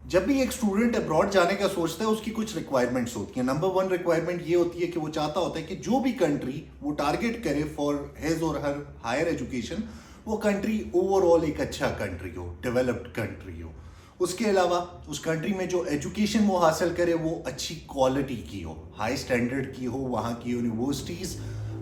जब भी एक स्टूडेंट अब्रॉड जाने का सोचता है उसकी कुछ रिक्वायरमेंट्स होती हैं। नंबर वन रिक्वायरमेंट ये होती है कि वो चाहता होता है कि जो भी कंट्री वो टारगेट करे फॉर हिज और हर हायर एजुकेशन, वो कंट्री ओवरऑल एक अच्छा कंट्री हो, डेवलप्ड कंट्री हो। उसके अलावा उस कंट्री में जो एजुकेशन वो हासिल करे वो अच्छी क्वालिटी की हो, हाई स्टैंडर्ड की हो, वहाँ की यूनिवर्सिटीज़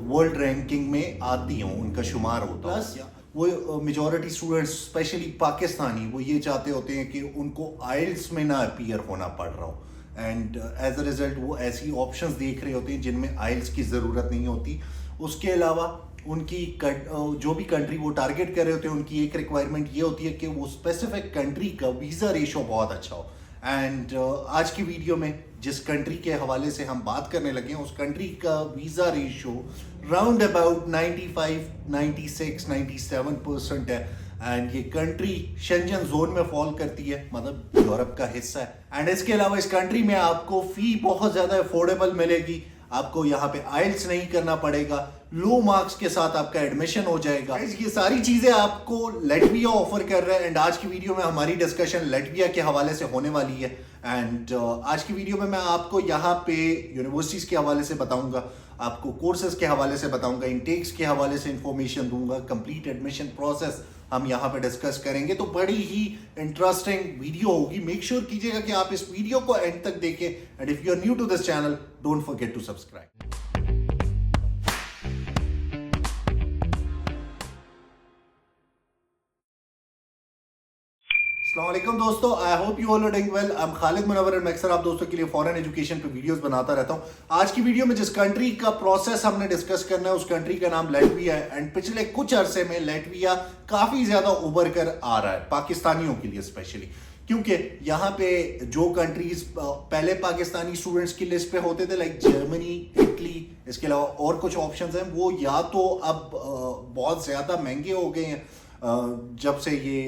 वर्ल्ड रैंकिंग में आती हों, उनका शुमार होता है। प्लस वो मेजॉरिटी स्टूडेंट्स स्पेशली पाकिस्तानी वो ये चाहते होते हैं कि उनको आइल्स में ना अपीयर होना पड़ रहा हो, एंड एज अ रिजल्ट वो ऐसी ऑप्शंस देख रहे होते हैं जिनमें आइल्स की ज़रूरत नहीं होती। उसके अलावा उनकी जो भी कंट्री वो टारगेट कर रहे होते हैं उनकी एक रिक्वायरमेंट ये होती है कि वो स्पेसिफिक कंट्री का वीज़ा रेशो बहुत अच्छा हो। एंड आज की वीडियो में जिस कंट्री के हवाले से हम बात करने लगे हैं उस कंट्री का वीज़ा रेशो राउंड अबाउट 95, 96, 97% है। एंड ये कंट्री शेंजन जोन में फॉल करती है, मतलब यूरोप का हिस्सा है। एंड इसके अलावा इस कंट्री में आपको फ़ी बहुत ज़्यादा अफोर्डेबल मिलेगी, आपको यहाँ पे आइल्स नहीं करना पड़ेगा, लो मार्क्स के साथ आपका एडमिशन हो जाएगा। ये सारी चीजें आपको लैटविया ऑफर कर रहा है। एंड आज की वीडियो में हमारी डिस्कशन लैटविया के हवाले से होने वाली है। एंड आज की वीडियो में मैं आपको यहाँ पे यूनिवर्सिटीज के हवाले से बताऊंगा, आपको कोर्सेज के हवाले से बताऊंगा, इनटेक्स के हवाले से इंफॉर्मेशन दूंगा, कंप्लीट एडमिशन प्रोसेस हम यहाँ पे डिस्कस करेंगे। तो बड़ी ही इंटरेस्टिंग वीडियो होगी। मेक श्योर कीजिएगा कि आप इस वीडियो को एंड तक देखें। And if you are new to this channel, don't forget to subscribe. अस्सलाम वालेकुम दोस्तों, I hope you all are doing well. I am Khalid Munawwar and मैं अक्सर आप दोस्तों के लिए फॉरेन एजुकेशन पे वीडियोस बनाता रहता हूं। आज की वीडियो में जिस कंट्री का प्रोसेस हमने डिस्कस करना है उस कंट्री का नाम लैटविया है। एंड पिछले कुछ अरसे में लैटविया काफी ज्यादा उभर कर आ रहा है, पाकिस्तानियों के लिए स्पेशली, क्योंकि यहाँ पे जो कंट्रीज पहले पाकिस्तानी स्टूडेंट्स की लिस्ट पे होते थे लाइक जर्मनी, इटली, इसके अलावा और कुछ ऑप्शंस हैं, वो या तो अब बहुत ज्यादा महंगे हो गए हैं जब से ये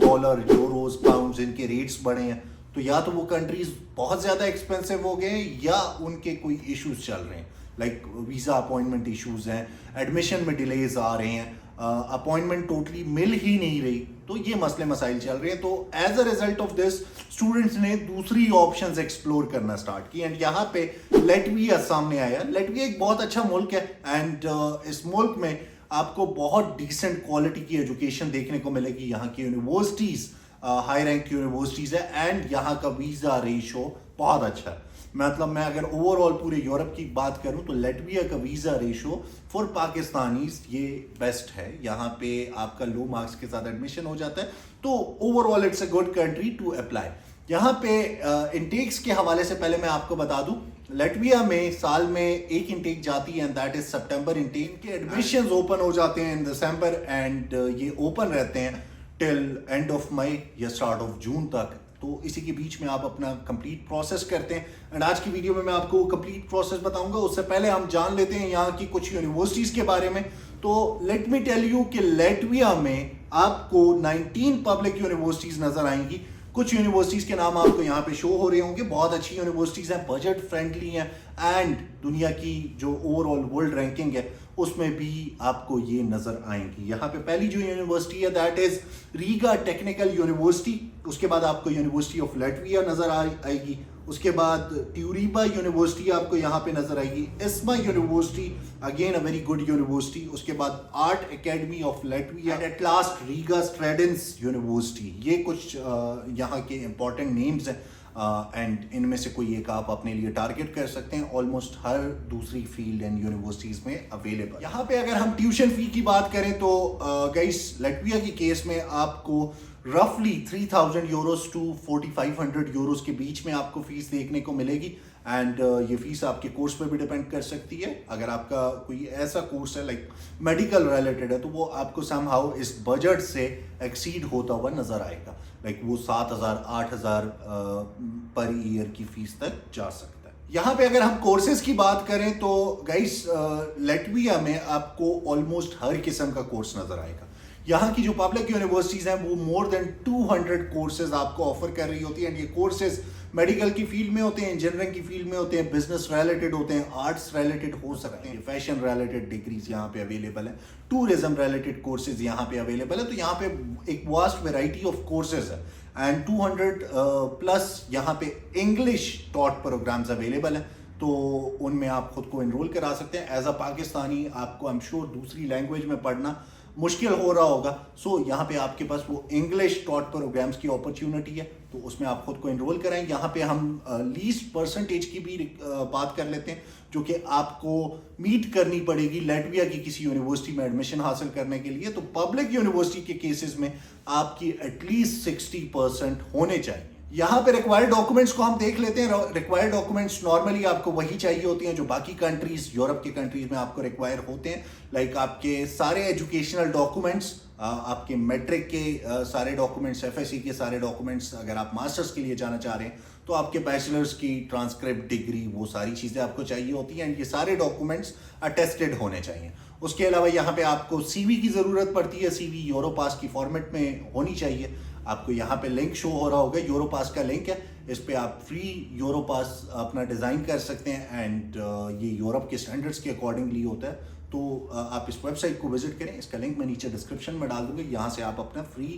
डॉलर, यूरोस, पाउंड्स इनके रेट्स बढ़े हैं। तो या तो वो कंट्रीज बहुत ज़्यादा एक्सपेंसिव हो गए हैं या उनके कोई इश्यूज चल रहे हैं, लाइक वीज़ा अपॉइंटमेंट इश्यूज हैं, एडमिशन में डिलेज आ रहे हैं, अपॉइंटमेंट टोटली मिल ही नहीं रही। तो ये मसले मसाइल चल रहे हैं। तो as a result of this students ने दूसरी ऑप्शंस एक्सप्लोर करना स्टार्ट की। एंड यहाँ पे लैटविया सामने आया। लैटविया एक बहुत अच्छा मुल्क है। एंड इस मुल्क में आपको बहुत डिसेंट क्वालिटी की एजुकेशन देखने को मिलेगी। यहाँ की यूनिवर्सिटीज़ हाई रैंक यूनिवर्सिटीज़ है। एंड यहाँ का वीज़ा रेशो बहुत अच्छा है। मतलब मैं अगर ओवरऑल पूरे यूरोप की बात करूं तो लैटविया का वीज़ा रेशो फॉर पाकिस्तानीज ये बेस्ट है। यहाँ पे आपका लो मार्क्स के साथ एडमिशन हो जाता है। तो overall it's a good country to apply. यहाँ पे इनटेक्स के हवाले से पहले मैं आपको बता दूं, लैटविया में साल में एक इनटेक जाती है and that is September intake. के एडमिशंस ओपन हो जाते हैं इन दिसंबर एंड ये ओपन रहते हैं टिल एंड ऑफ मई या स्टार्ट ऑफ जून तक। तो इसी के बीच में आप अपना कंप्लीट प्रोसेस करते हैं। एंड आज की वीडियो में मैं आपको कंप्लीट प्रोसेस बताऊंगा। उससे पहले हम जान लेते हैं यहाँ की कुछ यूनिवर्सिटीज के बारे में। तो लेट मी टेल यू कि लैटविया में आपको 19 पब्लिक यूनिवर्सिटीज नजर आएंगी। कुछ यूनिवर्सिटीज के नाम आपको यहाँ पे शो हो रहे होंगे। बहुत अच्छी यूनिवर्सिटीज हैं, बजट फ्रेंडली हैं एंड दुनिया की जो ओवरऑल वर्ल्ड रैंकिंग है उसमें भी आपको ये नजर आएंगी। यहाँ पे पहली जो यूनिवर्सिटी है that is Riga technical university. उसके बाद आपको यूनिवर्सिटी ऑफ लैटविया नजर आएगी। उसके बाद ट्यूरिबा यूनिवर्सिटी आपको यहाँ पे नजर आएगी। ISMA university again a very good university. उसके बाद art academy of Latvia. At last Riga Stradins university. ये कुछ यहाँ के इंपॉर्टेंट नेम्स हैं एंड इनमें से कोई एक आप अपने लिए टारगेट कर सकते हैं। ऑलमोस्ट हर दूसरी फील्ड एंड यूनिवर्सिटीज में अवेलेबल। यहाँ पे अगर हम ट्यूशन फी की बात करें तो गाइस लैटविया की केस में आपको रफली 3000 यूरोस टू 4500 यूरोस के बीच में आपको फीस देखने को मिलेगी। एंड ये फीस आपके कोर्स पे भी डिपेंड कर सकती है। अगर आपका कोई ऐसा कोर्स है लाइक मेडिकल रिलेटेड है तो वो आपको समहाउ इस बजट से एक्सीड होता हुआ नजर आएगा। लाइक वो 7000, 8000 पर ईयर की फीस तक जा सकता है। यहाँ पे अगर हम कोर्सेज की बात करें तो गाइस लैटविया में आपको ऑलमोस्ट हर किस्म का कोर्स नजर आएगा। यहाँ की जो पब्लिक यूनिवर्सिटीज हैं वो मोर देन 200 कोर्सेज आपको ऑफर कर रही होती हैं। एंड ये कोर्सेज मेडिकल की फील्ड में होते हैं, इंजीनियरिंग की फील्ड में होते हैं, बिजनेस रिलेटेड होते हैं, आर्ट्स रिलेटेड हो सकते हैं, फैशन रिलेटेड डिग्रीज यहाँ पे अवेलेबल है, टूरिज्म रिलेटेड कोर्सेज यहाँ पे अवेलेबल है। तो यहाँ पे एक वास्ट वेराइटी ऑफ कोर्सेज है। एंड 200 प्लस यहाँ पे इंग्लिश टॉट प्रोग्राम्स अवेलेबल हैं, तो उनमें आप खुद को इनरोल करा सकते हैं। एज अ पाकिस्तानी आपको आई एम श्योर दूसरी लैंग्वेज में पढ़ना मुश्किल हो रहा होगा, सो यहाँ पे आपके पास वो इंग्लिश टॉट प्रोग्राम्स की अपॉर्चुनिटी है, तो उसमें आप खुद को इनरोल कराएं। यहाँ पे हम लीस्ट परसेंटेज की भी बात कर लेते हैं, जो कि आपको मीट करनी पड़ेगी लैटविया की किसी यूनिवर्सिटी में एडमिशन हासिल करने के लिए। तो पब्लिक यूनिवर्सिटी के केसेस में आपकी एटलीस्ट 60% होने चाहिए। यहाँ पे रिक्वायर्ड डॉक्यूमेंट्स को हम देख लेते हैं। रिक्वायर्ड डॉक्यूमेंट्स नॉर्मली आपको वही चाहिए होती हैं जो बाकी कंट्रीज, यूरोप के कंट्रीज में आपको रिक्वायर होते हैं। लाइक आपके सारे एजुकेशनल डॉक्यूमेंट्स, आपके मैट्रिक के सारे डॉक्यूमेंट्स, एफएससी के सारे डॉक्यूमेंट्स, अगर आप मास्टर्स के लिए जाना चाह रहे हैं तो आपके बैचलर्स की ट्रांसक्रिप्ट, डिग्री, वो सारी चीज़ें आपको चाहिए होती हैं एंड ये सारे डॉक्यूमेंट्स अटेस्टेड होने चाहिए। उसके अलावा यहाँ पे आपको सीवी की ज़रूरत पड़ती है। सीवी यूरोपास की फॉर्मेट में होनी चाहिए। आपको यहाँ पे लिंक शो हो रहा होगा, यूरोपास का लिंक है, इस पे आप फ्री यूरोपास अपना डिज़ाइन कर सकते हैं एंड ये यूरोप के स्टैंडर्ड्स के अकॉर्डिंगली होता है। तो आप इस वेबसाइट को विजिट करें, इसका लिंक मैं नीचे डिस्क्रिप्शन में डाल दूंगा, यहाँ से आप अपना फ्री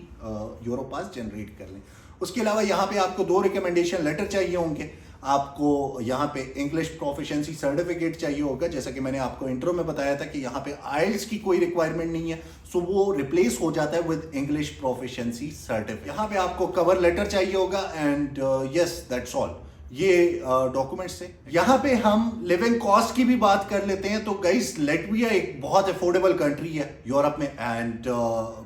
यूरोपास जनरेट कर लें। उसके अलावा यहाँ पे आपको 2 रिकमेंडेशन लेटर चाहिए होंगे। आपको यहाँ पे इंग्लिश प्रोफिशिएंसी सर्टिफिकेट चाहिए होगा, जैसा कि मैंने आपको इंट्रो में बताया था कि यहाँ पे आइल्स की कोई रिक्वायरमेंट नहीं है, सो वो रिप्लेस हो जाता है विद इंग्लिश प्रोफिशिएंसी सर्टिफिकेट। यहाँ पे आपको कवर लेटर चाहिए होगा एंड यस दैट्स ऑल। ये डॉक्यूमेंट्स थे। यहाँ पे हम लिविंग कॉस्ट की भी बात कर लेते हैं। तो गाइस, लैटविया एक बहुत अफोर्डेबल कंट्री है यूरोप में एंड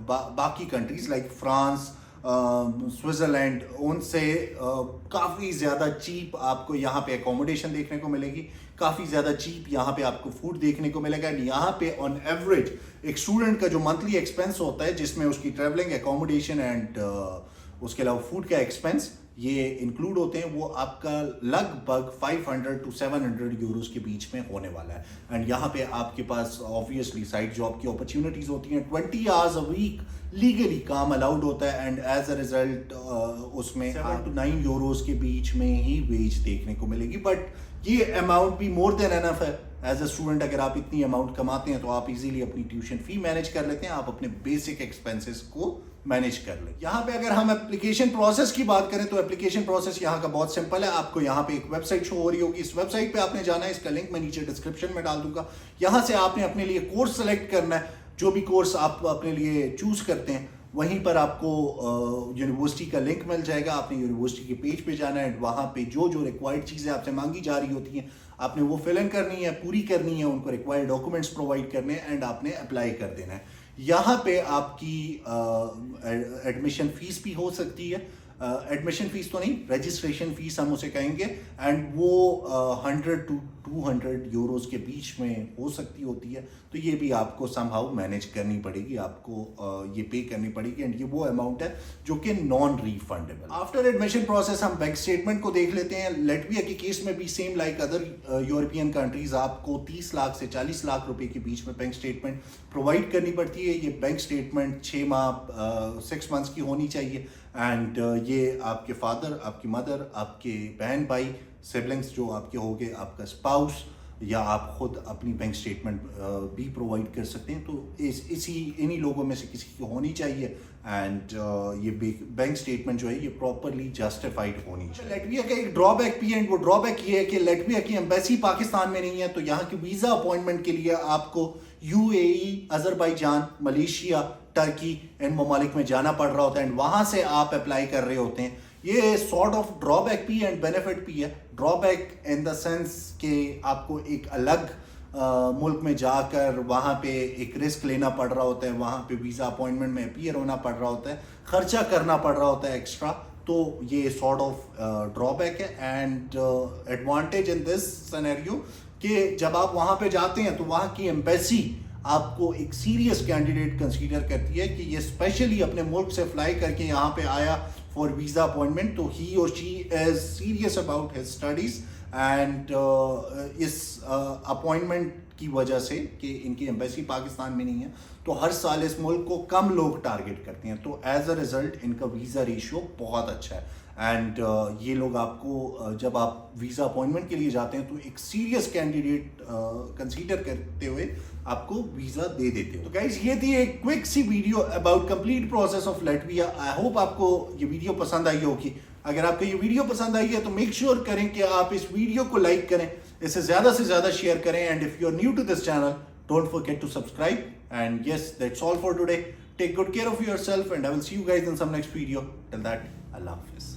बाकी कंट्रीज लाइक फ्रांस, स्विट्जरलैंड, उनसे काफ़ी ज़्यादा चीप आपको यहाँ पे एकोमोडेशन देखने को मिलेगी, काफ़ी ज़्यादा चीप यहाँ पे आपको फूड देखने को मिलेगा। यहाँ पे ऑन एवरेज एक स्टूडेंट का जो मंथली एक्सपेंस होता है, जिसमें उसकी ट्रैवलिंग, एकोमोडेशन एंड उसके अलावा फूड का एक्सपेंस ये इंक्लूड होते हैं, वो आपका लगभग 500 to 700 यूरोस के बीच में होने वाला है। एंड यहाँ पे आपके पास ऑब्वियसली साइड जॉब की अपॉर्चुनिटीज होती हैं। 20 आवर्स अ वीक लीगली काम अलाउड होता है एंड एज अ रिजल्ट उसमें 7 to 9 यूरोस के बीच में ही वेज देखने को मिलेगी। बट ये अमाउंट भी मोर देन एनफ है। एज अ स्टूडेंट अगर आप इतनी अमाउंट कमाते हैं तो आप इजीली अपनी ट्यूशन फी मैनेज कर लेते हैं, आप अपने बेसिक एक्सपेंसेस को मैनेज कर ले। यहाँ पे अगर हम एप्लीकेशन प्रोसेस की बात करें तो एप्लीकेशन प्रोसेस यहाँ का बहुत सिंपल है। आपको यहाँ पे एक वेबसाइट शो हो रही होगी, इस वेबसाइट पे आपने जाना है, इसका लिंक मैं नीचे डिस्क्रिप्शन में डाल दूंगा। यहाँ से आपने अपने लिए कोर्स सेलेक्ट करना है, जो भी कोर्स आप अपने लिए चूज करते हैं वहीं पर आपको यूनिवर्सिटी का लिंक मिल जाएगा। आपने यूनिवर्सिटी के पेज पे जाना है, वहाँ पे जो जो रिक्वायर्ड चीज़ें आपसे मांगी जा रही होती हैं आपने वो फिल इन करनी है, पूरी करनी है, उनको रिक्वायर्ड डॉक्यूमेंट्स प्रोवाइड करने हैं एंड आपने अप्लाई कर देना है। यहाँ पे आपकी एडमिशन फीस भी हो सकती है, एडमिशन फीस तो नहीं, रजिस्ट्रेशन फीस हम उसे कहेंगे, एंड वो 100 to 200 यूरोस के बीच में हो सकती होती है। तो ये भी आपको समहाउ मैनेज करनी पड़ेगी, आपको ये पे करनी पड़ेगी एंड ये वो अमाउंट है जो कि non refundable. After admission process हम बैंक स्टेटमेंट को देख लेते हैं। लैटविया के केस में भी same like other European countries आपको 30 लाख से 40 लाख रुपए के बीच में बैंक स्टेटमेंट प्रोवाइड करनी पड़ती है। ये बैंक स्टेटमेंट 6 माह 6 मंथ्स की होनी चाहिए एंड ये आपके फादर, आपकी मदर, आपके बहन भाई, सिबलिंग्स जो आपके होंगे, आपका स्पाउस या आप खुद अपनी बैंक स्टेटमेंट भी प्रोवाइड कर सकते हैं। तो इन्हीं लोगों में से किसी की होनी चाहिए एंड ये बैंक स्टेटमेंट जो है ये प्रॉपरली जस्टिफाइड होनी चाहिए। लैटविया का एक ड्रॉबैक भी है, वो ड्रॉबैक ये है कि लैटविया की एम्बेसी पाकिस्तान में नहीं है, तो यहाँ की वीज़ा अपॉइंटमेंट के लिए आपको यूएई, अजरबैजान, मलेशिया, टर्की इन ममालिक में जाना पड़ रहा होता है एंड वहाँ से आप अप्लाई कर रहे होते हैं। ये सॉर्ट ऑफ ड्रॉबैक भी एंड बेनिफिट भी है। ड्रॉबैक इन द सेंस कि आपको एक अलग मुल्क में जाकर वहाँ पे एक रिस्क लेना पड़ रहा होता है, वहाँ पे वीज़ा अपॉइंटमेंट में अपीयर होना पड़ रहा होता है, खर्चा करना पड़ रहा होता है एक्स्ट्रा। तो ये सॉर्ट ऑफ ड्रॉबैक है and advantage in this scenario कि जब आप वहाँ पे जाते हैं तो वहाँ की एम्बेसी आपको एक सीरियस कैंडिडेट कंसीडर करती है कि ये स्पेशली अपने मुल्क से फ्लाई करके यहाँ पे आया फॉर वीज़ा अपॉइंटमेंट, तो ही और she is serious about his studies and इस अपॉइंटमेंट की वजह से कि इनकी एम्बेसी पाकिस्तान में नहीं है तो हर साल इस मुल्क को कम लोग टारगेट करते हैं, तो एज अ रिजल्ट इनका वीज़ा रेशियो बहुत अच्छा है एंड ये लोग आपको जब आप वीज़ा अपॉइंटमेंट के लिए जाते हैं तो एक सीरियस कैंडिडेट कंसीडर करते हुए आपको वीज़ा दे देते हो। तो गाइज ये थी एक क्विक सी video about complete process of Latvia. I hope आपको ये वीडियो पसंद आई होगी। अगर आपको ये वीडियो पसंद आई है तो मेक श्योर करें कि आप इस वीडियो को लाइक करें, इसे ज़्यादा से ज़्यादा शेयर करें, and if you are new to this channel don't forget to subscribe. And yes, that's all for today. Take good care of yourself and I will see you guys in some next video. Till that, Allah Hafiz.